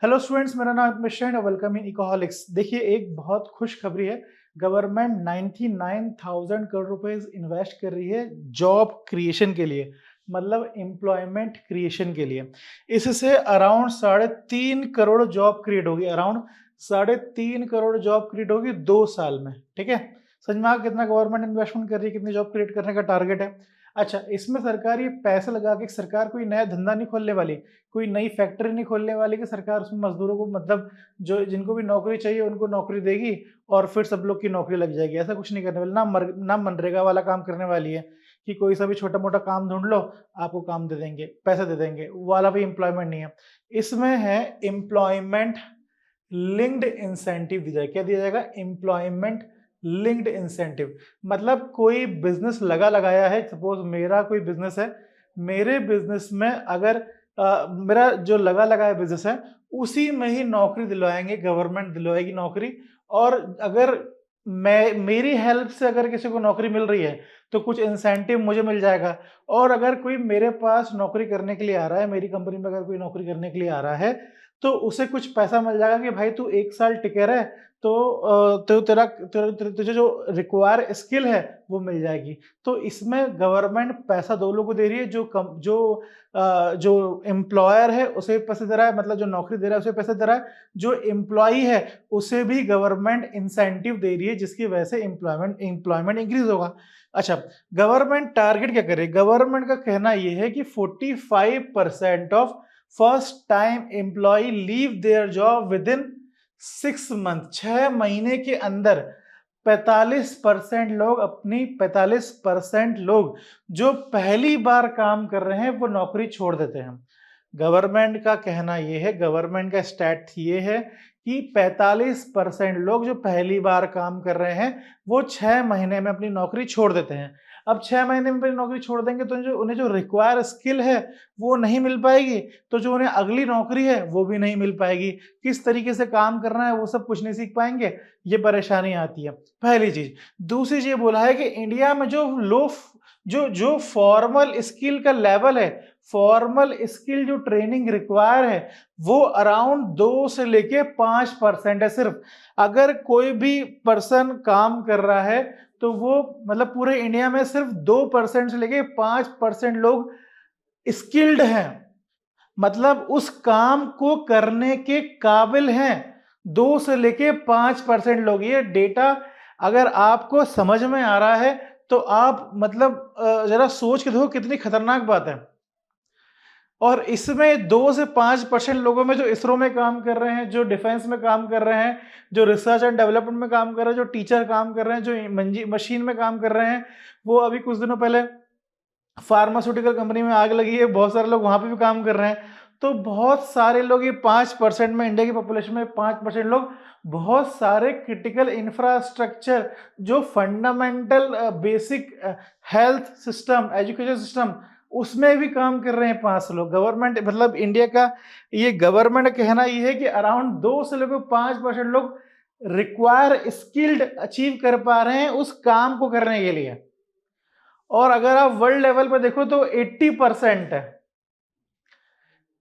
Hello students, मेरा नाम है मिशन है। Welcome in Ecoholics. देखिए, एक बहुत खुशखबरी है। गवर्नमेंट 99,000 करोड़ रुपए इन्वेस्ट कर रही है जॉब क्रिएशन के लिए, मतलब एम्प्लॉयमेंट क्रिएशन के लिए। इससे अराउंड 3.5 करोड़ जॉब क्रिएट होगी। अराउंड 3.5 करोड़ जॉब क्रिएट होगी 2 साल में। ठीक है, समझ में आ गया कितना गवर्नमेंट इन्वेस्टमेंट कर रही है, कितनी जॉब क्रिएट करने का टारगेट है। अच्छा, इसमें सरकार ये पैसे लगा के सरकार कोई नया धंधा नहीं खोलने वाली, कोई नई फैक्ट्री नहीं खोलने वाली कि सरकार उसमें मजदूरों को, मतलब जो जिनको भी नौकरी चाहिए उनको नौकरी देगी और फिर सब लोग की नौकरी लग जाएगी। ऐसा कुछ नहीं करने वाली। ना मनरेगा वाला काम करने वाली है कि कोई सा भी छोटा मोटा काम ढूंढ लो, आपको काम दे देंगे, पैसे दे देंगे, वो वाला भी एम्प्लॉयमेंट नहीं है। इसमें है एम्प्लॉयमेंट लिंक्ड इंसेंटिव दिया जाएगा। क्या दिया जाएगा? Employment linked incentive. मतलब कोई बिजनेस लगाया है, सपोज मेरा कोई बिजनेस है, मेरे बिजनेस में अगर मेरा जो लगाया बिजनेस है उसी में ही नौकरी दिलवाएंगे, गवर्नमेंट दिलवाएगी नौकरी। और अगर मेरी हेल्प से अगर किसी को नौकरी मिल रही है तो कुछ इंसेंटिव मुझे मिल जाएगा। और अगर कोई मेरे पास नौकरी करने के लिए आ रहा है, मेरी कंपनी में अगर कोई नौकरी करने के लिए आ रहा है तो उसे कुछ पैसा मिल जाएगा कि भाई तू 1 साल टिके रहे तो तुझे जो रिक्वायर स्किल है वो मिल जाएगी। तो इसमें गवर्नमेंट पैसा दो लोगों को दे रही है, जो एम्प्लॉयर है उसे पैसे दे रहा है, मतलब जो नौकरी दे रहा है उसे पैसे दे रहा है, जो एम्प्लॉई है उसे भी गवर्नमेंट इंसेंटिव दे रही है, जिसकी वजह से एम्प्लॉयमेंट इंक्रीज होगा। अच्छा, गवर्नमेंट टारगेट क्या करे? गवर्नमेंट का कहना यह है कि 45% of first time employ leave their job within 6 month. 6 महीने के अंदर 45% लोग जो पहली बार काम कर रहे हैं वो नौकरी छोड़ देते हैं। गवर्नमेंट का कहना यह है, गवर्नमेंट का स्टैट ये है कि 45% लोग जो पहली बार काम कर रहे हैं वो 6 महीने में अपनी नौकरी छोड़ देते हैं। अब 6 महीने में अपनी नौकरी छोड़ देंगे तो उन्हें जो रिक्वायर स्किल है वो नहीं मिल पाएगी, तो जो उन्हें अगली नौकरी है वो भी नहीं मिल पाएगी। किस तरीके से काम करना है वो सब कुछ नहीं सीख पाएंगे, ये परेशानी आती है। पहली चीज। दूसरी चीज बोला है कि इंडिया में जो फॉर्मल स्किल का लेवल है, फॉर्मल स्किल जो ट्रेनिंग रिक्वायर है वो अराउंड 2 से लेके 5% है सिर्फ। अगर कोई भी पर्सन काम कर रहा है तो वो, मतलब पूरे इंडिया में सिर्फ 2% से लेके 5% लोग स्किल्ड हैं, मतलब उस काम को करने के काबिल हैं। 2 से लेके 5% लोग। ये डेटा अगर आपको समझ में आ रहा है तो आप मतलब जरा सोच के देखो कितनी खतरनाक बात है। और इसमें 2 से 5% लोगों में जो इसरो में काम कर रहे हैं, जो डिफेंस में काम कर रहे हैं, जो रिसर्च एंड डेवलपमेंट में काम कर रहे हैं, जो टीचर काम कर रहे हैं, जो मशीन में काम कर रहे हैं, वो अभी कुछ दिनों पहले फार्मास्यूटिकल कंपनी में आग लगी है, बहुत सारे लोग वहां पे भी काम कर रहे हैं। तो बहुत सारे लोग, ये 5% में, इंडिया की पॉपुलेशन में 5% लोग बहुत सारे क्रिटिकल इंफ्रास्ट्रक्चर, जो fundamental basic health system, education system, उसमें भी काम कर रहे हैं 5 लोग। गवर्नमेंट, मतलब इंडिया का ये गवर्नमेंट कहना ये है कि अराउंड 2 से लेकर 5% लोग रिक्वायर स्किल्ड अचीव कर पा रहे हैं उस काम को करने के लिए। और अगर आप वर्ल्ड लेवल पे देखो तो 80% है।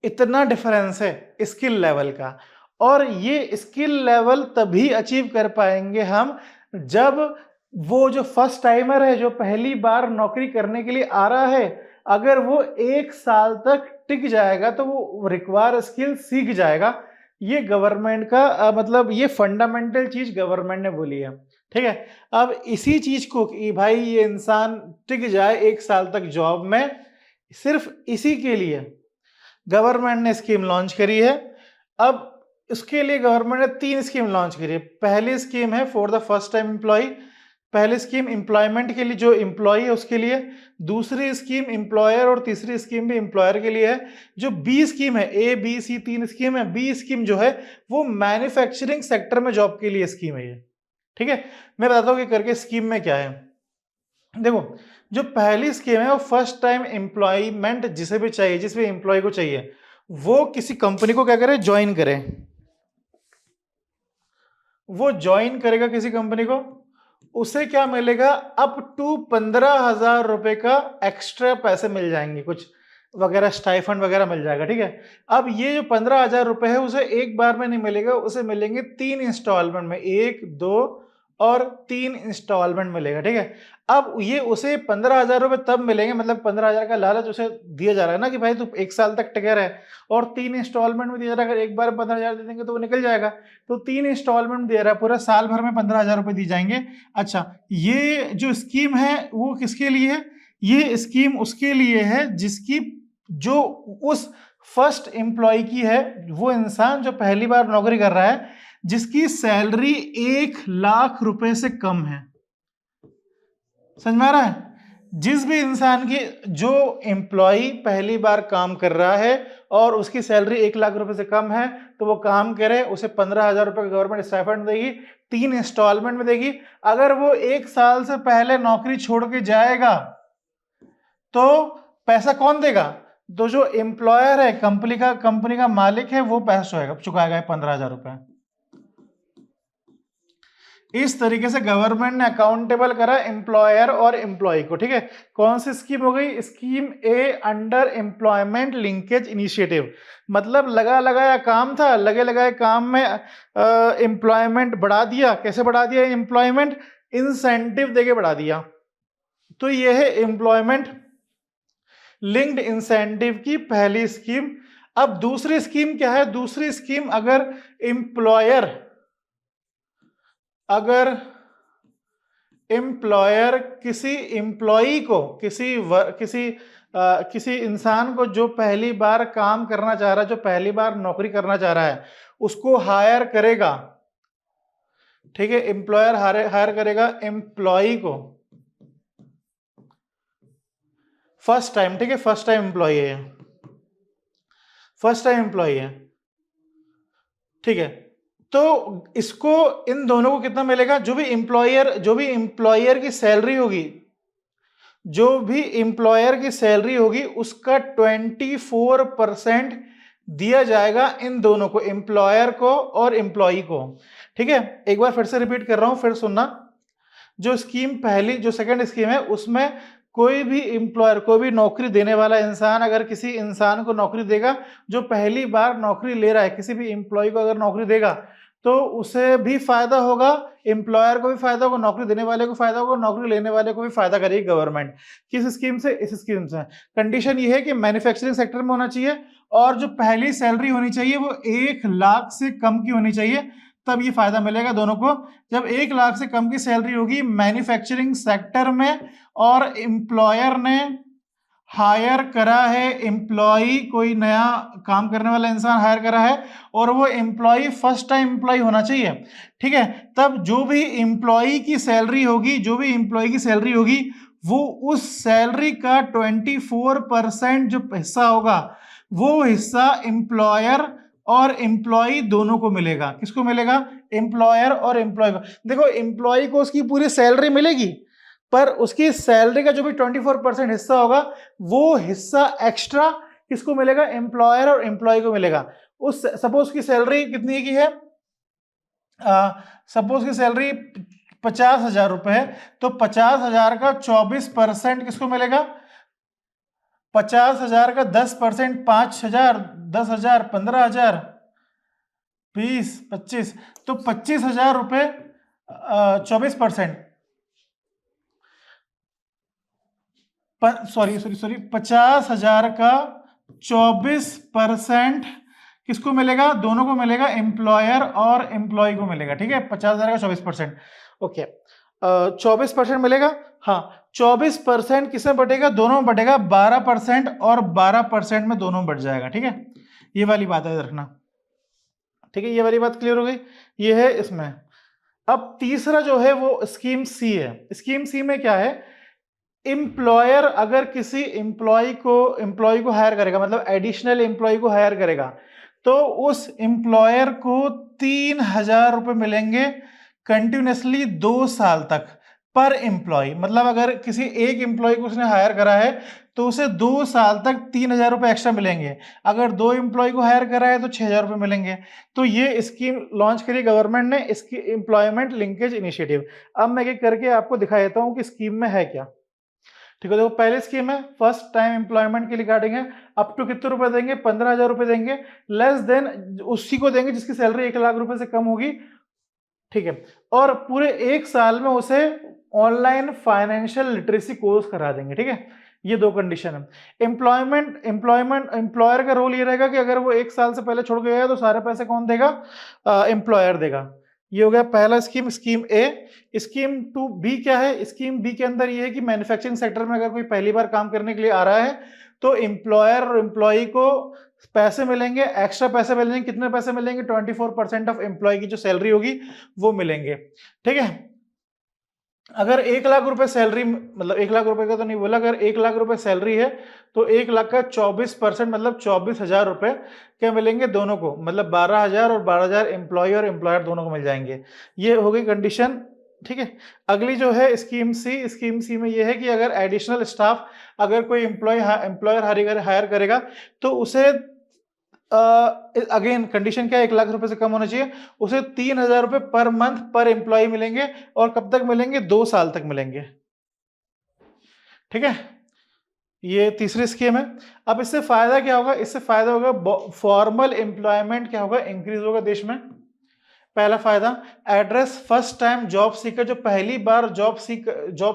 इतना डिफरेंस है स्किल लेवल का। और ये स्किल लेवल तभी अचीव कर पाएंगे हम जब वो जो फर्स्ट टाइमर है, जो पहली बार नौकरी करने के लिए आ रहा है, अगर वो 1 साल तक टिक जाएगा तो वो रिक्वायर स्किल सीख जाएगा। ये गवर्नमेंट का मतलब ये फंडामेंटल चीज गवर्नमेंट ने बोली है। ठीक है, अब इसी चीज को कि भाई ये इंसान टिक जाए 1 साल तक जॉब में, सिर्फ इसी के लिए गवर्नमेंट ने स्कीम लॉन्च करी है। अब इसके लिए गवर्नमेंट ने 3 स्कीम लॉन्च करी है। पहली स्कीम है for the first time employ, पहली स्कीम एम्प्लॉयमेंट के लिए, जो एम्प्लॉय है उसके लिए। दूसरी स्कीम एम्प्लॉयर, और तीसरी स्कीम भी एम्प्लॉयर के लिए है। जो बी स्कीम है, ए बी सी 3 स्कीम है, बी स्कीम जो है वो मैन्युफैक्चरिंग सेक्टर में जॉब के लिए स्कीम है ये। ठीक है, मैं बताता हूँ कि करके स्कीम में क्या है। देखो, जो पहली स्कीम है वो फर्स्ट टाइम एम्प्लॉयमेंट, जिसे भी चाहिए, जिस भी एम्प्लॉय को चाहिए वो किसी कंपनी को क्या करे, ज्वाइन करे। वो ज्वाइन करेगा किसी कंपनी को, उसे क्या मिलेगा, अप टू 15,000 रुपए का एक्स्ट्रा पैसे मिल जाएंगे। कुछ वगैरह स्टाइफंड वगैरह मिल जाएगा, ठीक है। अब ये जो 15,000 रुपए है उसे एक बार में नहीं मिलेगा, उसे मिलेंगे 3 इंस्टॉलमेंट में, 1, 2 और 3 इंस्टॉलमेंट मिलेगा, ठीक है। अब ये उसे 15,000 रुपए तब मिलेंगे, मतलब 15,000 का लालच उसे दिया जा रहा है ना कि भाई तू 1 साल तक टिके रहे, और 3 इंस्टॉलमेंट में दिया जा रहा है, अगर एक बार 15,000 दे देंगे तो वो निकल जाएगा। तो 3 इंस्टॉलमेंट दे रहा है, पूरा साल भर में 15,000 रुपए दी जाएंगे। अच्छा, ये जो स्कीम है वो किसके लिए है? ये स्कीम उसके लिए है जिसकी जो उस फर्स्ट एम्प्लॉय की है, वो इंसान जो पहली बार नौकरी कर रहा है, जिसकी सैलरी 1,00,000 रुपए से कम है। समझ में आ रहा है? जिस भी इंसान की जो एम्प्लॉय पहली बार काम कर रहा है और उसकी सैलरी 1,00,000 रुपए से कम है, तो वो काम करे, उसे 15,000 रुपए गवर्नमेंट स्टाइपेंड देगी, 3 इंस्टॉलमेंट में देगी। अगर वो 1 साल से पहले नौकरी छोड़ के जाएगा तो पैसा कौन देगा? तो जो एम्प्लॉयर है, कंपनी का मालिक है, वो पैसा चुकाएगा 15,000 रुपए। इस तरीके से गवर्नमेंट ने अकाउंटेबल करा एम्प्लॉयर और एम्प्लॉय को, ठीक है। कौन सी स्कीम हो गई? Scheme A under employment linkage initiative. मतलब लगा लगाया काम था, लगे लगाए काम में एम्प्लॉयमेंट बढ़ा दिया। कैसे बढ़ा दिया एम्प्लॉयमेंट? इंसेंटिव देके बढ़ा दिया। तो यह है एम्प्लॉयमेंट लिंक्ड इंसेंटिव की पहली स्कीम। अब दूसरी स्कीम क्या है? दूसरी स्कीम, अगर एम्प्लॉयर किसी एम्प्लॉई को, किसी इंसान को जो पहली बार काम करना चाह रहा है, जो पहली बार नौकरी करना चाह रहा है, उसको हायर करेगा, ठीक है। एम्प्लॉयर हायर करेगा एम्प्लॉई को फर्स्ट टाइम, ठीक है। फर्स्ट टाइम एम्प्लॉई है, फर्स्ट टाइम एम्प्लॉई है, ठीक है। तो इसको, इन दोनों को कितना मिलेगा? जो भी एम्प्लॉयर की सैलरी होगी, जो भी एम्प्लॉयर की सैलरी होगी उसका 24% दिया जाएगा इन दोनों को, एम्प्लॉयर को और एम्प्लॉई को, ठीक है। एक बार फिर से रिपीट कर रहा हूं, फिर सुनना। जो स्कीम पहली, जो सेकंड स्कीम है, उसमें कोई भी एम्प्लॉयर, कोई भी नौकरी देने वाला इंसान अगर किसी इंसान को नौकरी देगा जो पहली बार नौकरी ले रहा है, किसी भी एम्प्लॉय को अगर नौकरी देगा तो उसे भी फायदा होगा, एम्प्लॉयर को भी फायदा होगा, नौकरी देने वाले को फायदा होगा, नौकरी लेने वाले को भी फायदा करेगी गवर्नमेंट। किस स्कीम से? इस स्कीम से। कंडीशन ये है कि मैन्युफैक्चरिंग सेक्टर में होना चाहिए और जो पहली सैलरी होनी चाहिए वो 1,00,000 से कम की होनी चाहिए, तब ये फायदा मिलेगा दोनों को। जब 1,00,000 से कम की सैलरी होगी मैन्युफैक्चरिंग सेक्टर में और एम्प्लॉयर ने हायर करा है एम्प्लॉय, कोई नया काम करने वाला इंसान हायर करा है और वो एम्प्लॉय फर्स्ट टाइम एम्प्लॉय होना चाहिए, ठीक है। तब जो भी एम्प्लॉय की सैलरी होगी, जो भी एम्प्लॉय की सैलरी होगी, वो उस सैलरी का 24% जो हिस्सा होगा, वो हिस्सा एम्प्लॉयर और एम्प्लॉय दोनों को मिलेगा। किसको मिलेगा? एम्प्लॉयर और एम्प्लॉय को। देखो, एम्प्लॉय को उसकी पूरी सैलरी मिलेगी, पर उसकी सैलरी का जो भी 24% हिस्सा होगा, वो हिस्सा एक्स्ट्रा किसको मिलेगा? एम्प्लॉयर और एम्प्लॉय को मिलेगा। उस सपोज की सैलरी कितनी की है? सपोज की सैलरी 50,000 रुपए है, तो 50,000 का 24% किसको मिलेगा? 50,000 का 10%, 5,000, 10,000, 15,000, 20, 25, तो 25,000 रुपए 24%, सॉरी 50,000 का 24% किसको मिलेगा? दोनों को मिलेगा, एम्प्लॉयर और एम्प्लॉय को मिलेगा, ठीक है। 50,000 का 24%, ओके। 24% मिलेगा, हाँ। 24% किसमें बटेगा? दोनों में बटेगा, 12% और 12% में दोनों बढ़ जाएगा, ठीक है। ये वाली बात है रखना, ठीक है। ये वाली बात क्लियर हो गई, ये है इसमें। अब तीसरा जो है वो स्कीम सी है। स्कीम सी में क्या है? एम्प्लॉयर अगर किसी एम्प्लॉय को हायर करेगा, मतलब एडिशनल एम्प्लॉय को हायर करेगा, तो उस एम्प्लॉयर को 3,000 रुपए मिलेंगे कंटिन्यूसली 2 साल तक पर एम्प्लॉय। मतलब अगर किसी एक एम्प्लॉय को उसने हायर करा है तो उसे 2 साल तक 3,000 रुपए एक्स्ट्रा मिलेंगे। अगर 2 एम्प्लॉय को हायर करा है तो 6,000 रुपए मिलेंगे। तो ये स्कीम लॉन्च करी गवर्नमेंट ने, इसकी एम्प्लॉयमेंट लिंकेज इनिशिएटिव। अब मैं ये करके आपको दिखा देता हूं कि स्कीम में है क्या। ठीक है, देखो पहली स्कीम है फर्स्ट टाइम एम्प्लॉयमेंट के रिगार्डिंग है, अप टू कितने रुपए देंगे, 15,000 रुपए देंगे, लेस देन उसी को देंगे जिसकी सैलरी 1 लाख रुपए से कम होगी, ठीक है, और पूरे 1 साल में उसे ऑनलाइन फाइनेंशियल लिटरेसी कोर्स करा देंगे, ठीक है। ये 2 कंडीशन है। एम्प्लॉयर का रोल ये रहेगा कि अगर वो 1 साल से पहले छोड़ के गया तो सारे पैसे कौन देगा, एम्प्लॉयर देगा। ये हो गया पहला स्कीम, स्कीम ए। स्कीम 2 बी क्या है, स्कीम बी के अंदर ये है कि मैन्युफैक्चरिंग सेक्टर में अगर कोई पहली बार काम करने के लिए आ रहा है तो एम्प्लॉयर और एम्प्लॉई को पैसे मिलेंगे, एक्स्ट्रा पैसे मिलेंगे। कितने पैसे मिलेंगे, 24% ऑफ एम्प्लॉय की जो सैलरी होगी वो मिलेंगे, ठीक है। अगर 1 लाख रुपए सैलरी, मतलब 1 लाख रुपए का तो नहीं बोला, अगर 1 लाख रुपए सैलरी है तो 1 लाख का 24% मतलब 24,000 रुपए क्या मिलेंगे दोनों को, मतलब 12,000 और 12,000 एम्प्लॉय और एम्प्लॉयर दोनों को मिल जाएंगे। ये हो गई कंडीशन, ठीक है। अगली जो है स्कीम सी, स्कीम सी में ये है कि अगर एडिशनल स्टाफ, अगर कोई एम्प्लॉयर हायर करेगा तो उसे अगेन कंडीशन क्या है, 1 लाख रुपए से कम होना चाहिए, उसे 3,000 रुपए पर मंथ पर एम्प्लॉय मिलेंगे, और कब तक मिलेंगे, 2 साल तक मिलेंगे, ठीक है। ये तीसरी स्कीम है। अब इससे फायदा क्या होगा, इससे फायदा होगा फॉर्मल एम्प्लॉयमेंट क्या होगा, इंक्रीज होगा देश में। पहला फायदा, address first time job seeker, जो पहली बार जॉब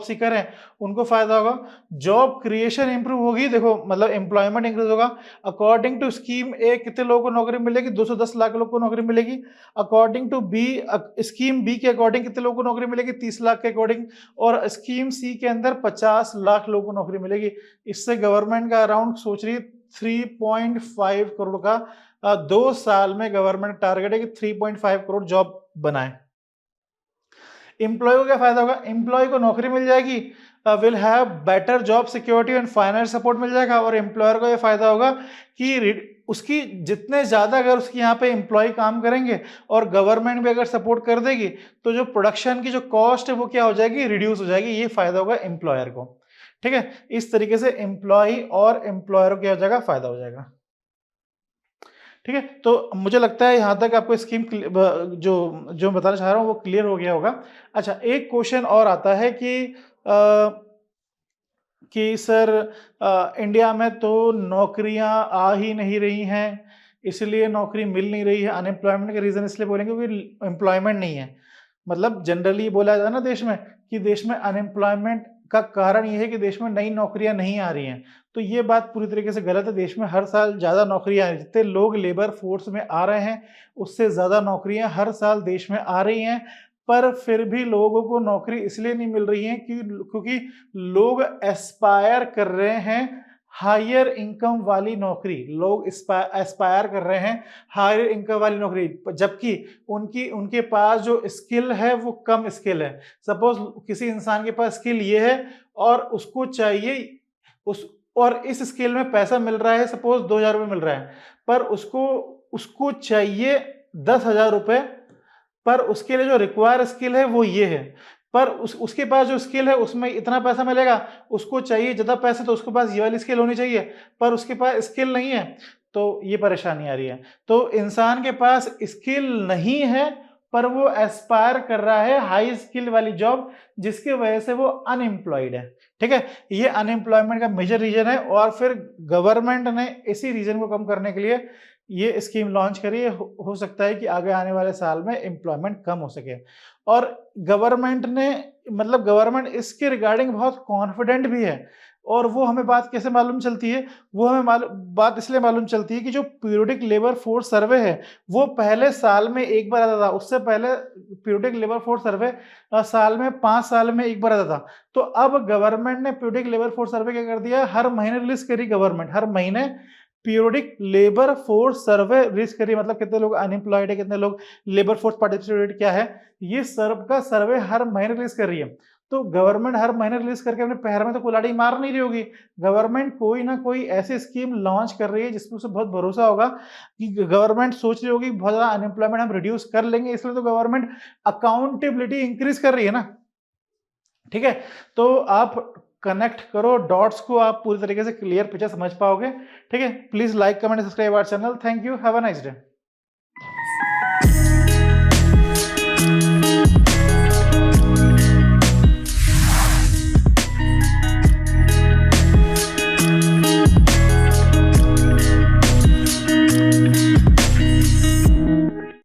सीकर हैं उनको फायदा होगा। जॉब क्रिएशन इंप्रूव होगी, देखो मतलब एम्प्लॉयमेंट इंक्रीज होगा। अकॉर्डिंग टू स्कीम ए कितने लोगों को नौकरी मिलेगी, 210 लाख लोगों को नौकरी मिलेगी। According to B, scheme B के अकॉर्डिंग कितने लोगों को नौकरी मिलेगी, 30 लाख के अकॉर्डिंग। और स्कीम सी के अंदर 50 लाख लोगों को नौकरी मिलेगी। इससे गवर्नमेंट का अराउंड सोच रही 3.5 करोड़ का 2 साल में गवर्नमेंट टारगेट है कि 3.5 करोड़ जॉब बनाए। एम्प्लॉय को क्या फायदा होगा, एम्प्लॉय को नौकरी मिल जाएगी, will have better job security and finance support मिल जाएगा। और एम्प्लॉयर को ये फायदा होगा कि उसकी जितने ज्यादा अगर उसकी यहाँ पे एम्प्लॉय काम करेंगे और गवर्नमेंट भी अगर सपोर्ट कर देगी तो जो प्रोडक्शन की जो कॉस्ट है वो क्या हो जाएगी, रिड्यूस हो जाएगी। ये फायदा होगा एम्प्लॉयर को, ठीक है। इस तरीके से एम्प्लॉय और एम्प्लॉयर को क्या हो जाएगा, फायदा हो जाएगा, ठीक है। तो मुझे लगता है यहां तक आपको स्कीम जो जो बताना चाह रहा हूं वो क्लियर हो गया होगा। अच्छा, एक क्वेश्चन और आता है कि सर इंडिया में तो नौकरियां आ ही नहीं रही हैं, इसलिए नौकरी मिल नहीं रही है। अनएम्प्लॉयमेंट का रीजन इसलिए बोलेंगे क्योंकि एम्प्लॉयमेंट नहीं है। मतलब जनरली बोला जाता है ना देश में कि देश में अनएम्प्लॉयमेंट का कारण ये है कि देश में नई नौकरियां नहीं आ रही हैं। तो ये बात पूरी तरीके से गलत है। देश में हर साल ज़्यादा नौकरियां आ रही हैं, जितने लोग लेबर फोर्स में आ रहे हैं उससे ज़्यादा नौकरियां हर साल देश में आ रही हैं। पर फिर भी लोगों को नौकरी इसलिए नहीं मिल रही है क्योंकि लोग एस्पायर कर रहे हैं हायर इनकम वाली नौकरी। लोग एस्पायर कर रहे हैं हायर इनकम वाली नौकरी, जबकि उनके पास जो स्किल है वो कम स्किल है। सपोज किसी इंसान के पास स्किल ये है और उसको चाहिए और इस स्किल में पैसा मिल रहा है, सपोज 2,000 रुपये मिल रहा है, पर उसको चाहिए 10,000 रुपये, पर उसके लिए जो रिक्वायर स्किल है वो ये है। पर उसके पास जो स्किल है उसमें इतना पैसा मिलेगा, उसको चाहिए ज्यादा पैसे, तो उसके पास ये वाली स्किल होनी चाहिए, पर उसके पास स्किल नहीं है, तो ये परेशानी आ रही है। तो इंसान के पास स्किल नहीं है पर वो एस्पायर कर रहा है हाई स्किल वाली जॉब, जिसकी वजह से वो अनएम्प्लॉयड है, ठीक है। ये अनएम्प्लॉयमेंट का मेजर रीजन है। और फिर गवर्नमेंट ने इसी रीजन को कम करने के लिए ये स्कीम लॉन्च करी है। हो सकता है कि आगे आने वाले साल में एम्प्लॉयमेंट कम हो सके। और गवर्नमेंट इसके रिगार्डिंग बहुत कॉन्फिडेंट भी है। और वो हमें बात कैसे मालूम चलती है, वो हमें बात इसलिए मालूम चलती है कि जो पीरियोडिक लेबर फोर्स सर्वे है वो पहले साल में एक बार आता था। उससे पहले पीरियोडिक लेबर फोर्स सर्वे साल में 5 साल में एक बार आता था। तो अब गवर्नमेंट ने पीरियोडिक लेबर फोर्स सर्वे क्या कर दिया, हर महीने रिलीज करी गवर्नमेंट, हर महीने periodic labour force survey release करी। मतलब कितने लोग अनएम्प्लॉयड है, कितने लोग लेबर फोर्स पार्टिसिपेट क्या है, ये सर्वे हर महीने रिलीज कर रही है। तो गवर्नमेंट हर महीने रिलीज करके अपने पैर में तो कुल्हाड़ी मार नहीं रही होगी। गवर्नमेंट कोई ना कोई ऐसी स्कीम लॉन्च कर रही है जिसमें उसे बहुत भरोसा होगा कि गवर्नमेंट सोच रही होगी बहुत ज्यादा अनएम्प्लॉयमेंट हम रिड्यूस कर लेंगे, इसलिए तो गवर्नमेंट अकाउंटेबिलिटी इंक्रीज कर रही है ना, ठीक है। तो आप कनेक्ट करो डॉट्स को, आप पूरी तरीके से क्लियर पिक्चर समझ पाओगे, ठीक है। Please like comment subscribe our channel. Thank you, have a nice day.